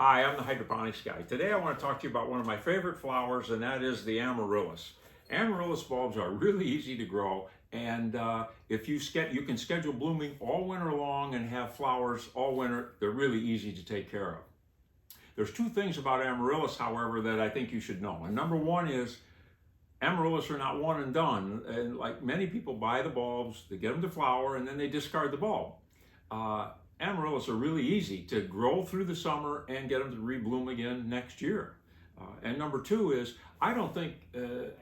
Hi, I'm the Hydroponics Guy. Today I want to talk to you about one of my favorite flowers, and that is the Amaryllis. Amaryllis bulbs are really easy to grow, and if you can schedule blooming all winter long and have flowers all winter. They're really easy to take care of. There's two things about Amaryllis, however, that I think you should know. And number one is Amaryllis are not one and done. And like many people buy the bulbs, they get them to flower, and then they discard the bulb. Amaryllis are really easy to grow through the summer and get them to rebloom again next year. And number two is, I don't think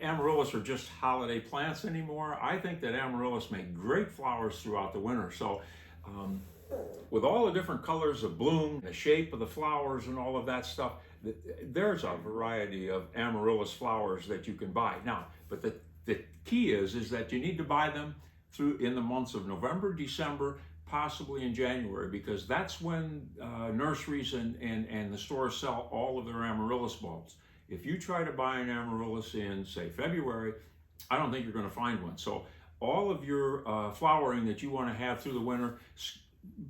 Amaryllis are just holiday plants anymore. I think that Amaryllis make great flowers throughout the winter. So with all the different colors of bloom, the shape of the flowers and all of that stuff, there's a variety of Amaryllis flowers that you can buy. Now, but the key is that you need to buy them in the months of November, December, possibly in January, because that's when nurseries and the stores sell all of their Amaryllis bulbs. If you try to buy an Amaryllis in, say, February, I don't think you're going to find one. So all of your flowering that you want to have through the winter,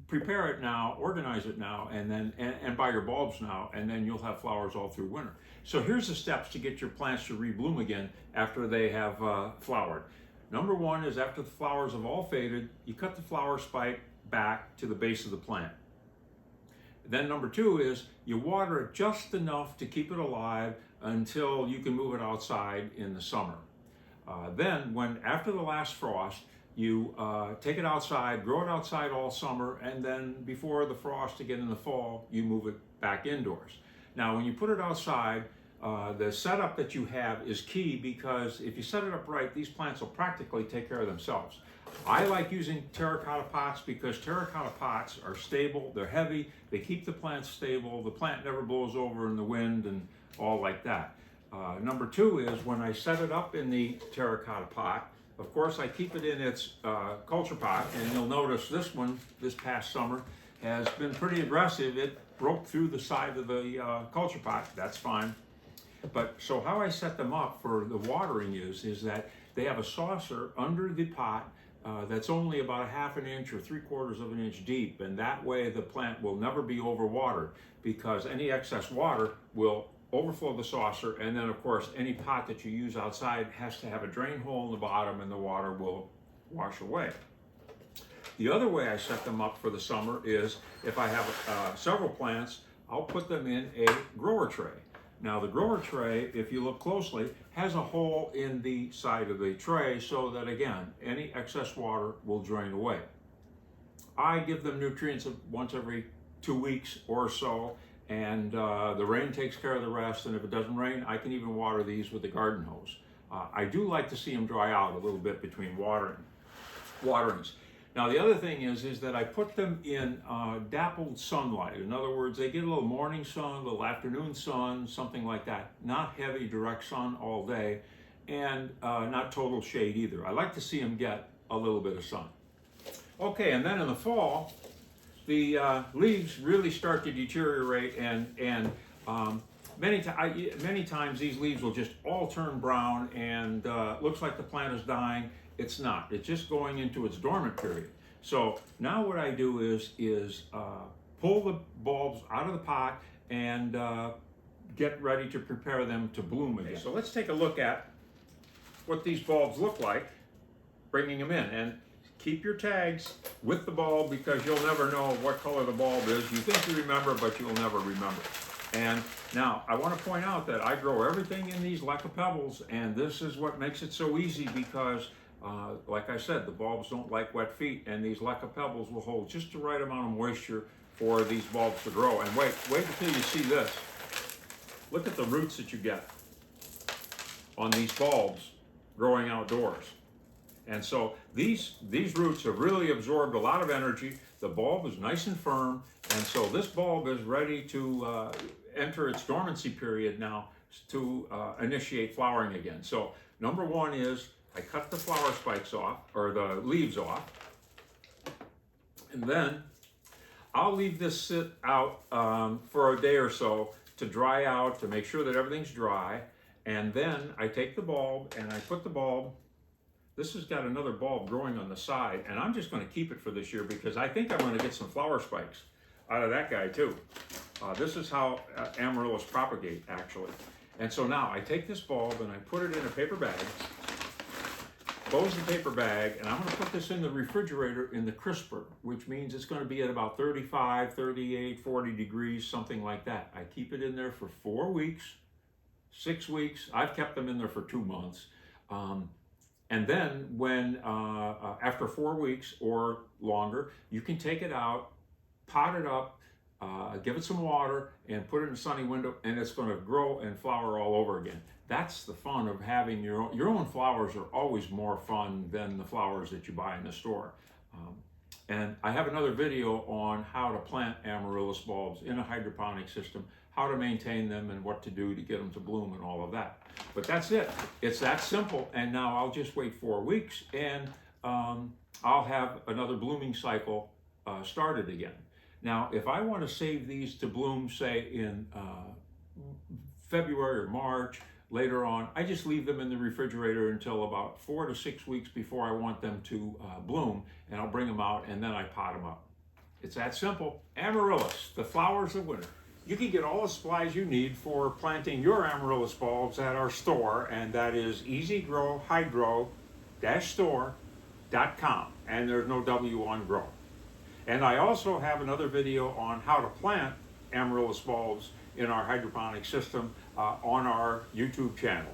prepare it now, organize it now, and then and buy your bulbs now, and then you'll have flowers all through winter. So here's the steps to get your plants to rebloom again after they have flowered. Number one is, after the flowers have all faded, you cut the flower spike back to the base of the plant. Then number two is, you water it just enough to keep it alive until you can move it outside in the summer. Then after the last frost, you take it outside, grow it outside all summer, and then before the frost again in the fall, you move it back indoors. Now, when you put it outside, the setup that you have is key, because if you set it up right, these plants will practically take care of themselves. I like using terracotta pots because terracotta pots are stable, they're heavy, they keep the plant stable, the plant never blows over in the wind and all like that. Number two is, when I set it up in the terracotta pot, of course I keep it in its culture pot, and you'll notice this one, this past summer, has been pretty aggressive. It broke through the side of the culture pot. That's fine. But so how I set them up for the watering is that they have a saucer under the pot that's only about 1/2 inch or 3/4 of an inch deep, and that way the plant will never be overwatered, because any excess water will overflow the saucer, and then of course any pot that you use outside has to have a drain hole in the bottom, and the water will wash away. The other way I set them up for the summer is, if I have several plants, I'll put them in a grower tray. Now, the grower tray, if you look closely, has a hole in the side of the tray so that, again, any excess water will drain away. I give them nutrients once every 2 weeks or so, and the rain takes care of the rest, and if it doesn't rain, I can even water these with the garden hose. I do like to see them dry out a little bit between waterings. Now, the other thing is that I put them in dappled sunlight. In other words, they get a little morning sun, a little afternoon sun, something like that. Not heavy direct sun all day, and not total shade either. I like to see them get a little bit of sun. Okay, and then in the fall, the leaves really start to deteriorate, and many times these leaves will just all turn brown, and looks like the plant is dying. It's not. It's just going into its dormant period. So now what I do is pull the bulbs out of the pot and get ready to prepare them to bloom again. So let's take a look at what these bulbs look like, bringing them in. And keep your tags with the bulb, because you'll never know what color the bulb is. You think you remember, but you'll never remember. And now I want to point out that I grow everything in these leca pebbles, and this is what makes it so easy, because like I said, the bulbs don't like wet feet, and these leca pebbles will hold just the right amount of moisture for these bulbs to grow. And wait until you see this. Look at the roots that you get on these bulbs growing outdoors. And so these roots have really absorbed a lot of energy. The bulb is nice and firm, and so this bulb is ready to enter its dormancy period now to initiate flowering again. So number one is, I cut the flower spikes off, or the leaves off, and then I'll leave this sit out for a day or so to dry out, to make sure that everything's dry. And then I take the bulb and I put the bulb, this has got another bulb growing on the side, and I'm just going to keep it for this year because I think I'm going to get some flower spikes. out of that guy too. This is how Amaryllis propagate, actually. And so now I take this bulb and I put it in a paper bag, close the paper bag, and I'm going to put this in the refrigerator in the crisper, which means it's going to be at about 35, 38, 40 degrees, something like that. I keep it in there for 4 weeks, 6 weeks. I've kept them in there for 2 months. And then when, after 4 weeks or longer, you can take it out, pot it up, give it some water, and put it in a sunny window, and it's going to grow and flower all over again. That's the fun of having your own flowers are always more fun than the flowers that you buy in the store. And I have another video on how to plant Amaryllis bulbs in a hydroponic system, how to maintain them and what to do to get them to bloom and all of that. But that's it. It's that simple. And now I'll just wait 4 weeks and I'll have another blooming cycle started again. Now, if I want to save these to bloom, say in February or March, later on, I just leave them in the refrigerator until about 4 to 6 weeks before I want them to bloom, and I'll bring them out and then I pot them up. It's that simple. Amaryllis, the flowers of winter. You can get all the supplies you need for planting your Amaryllis bulbs at our store, and that is easygrowhydro-store.com, and there's no W on grow. And I also have another video on how to plant Amaryllis bulbs in our hydroponic system on our YouTube channel.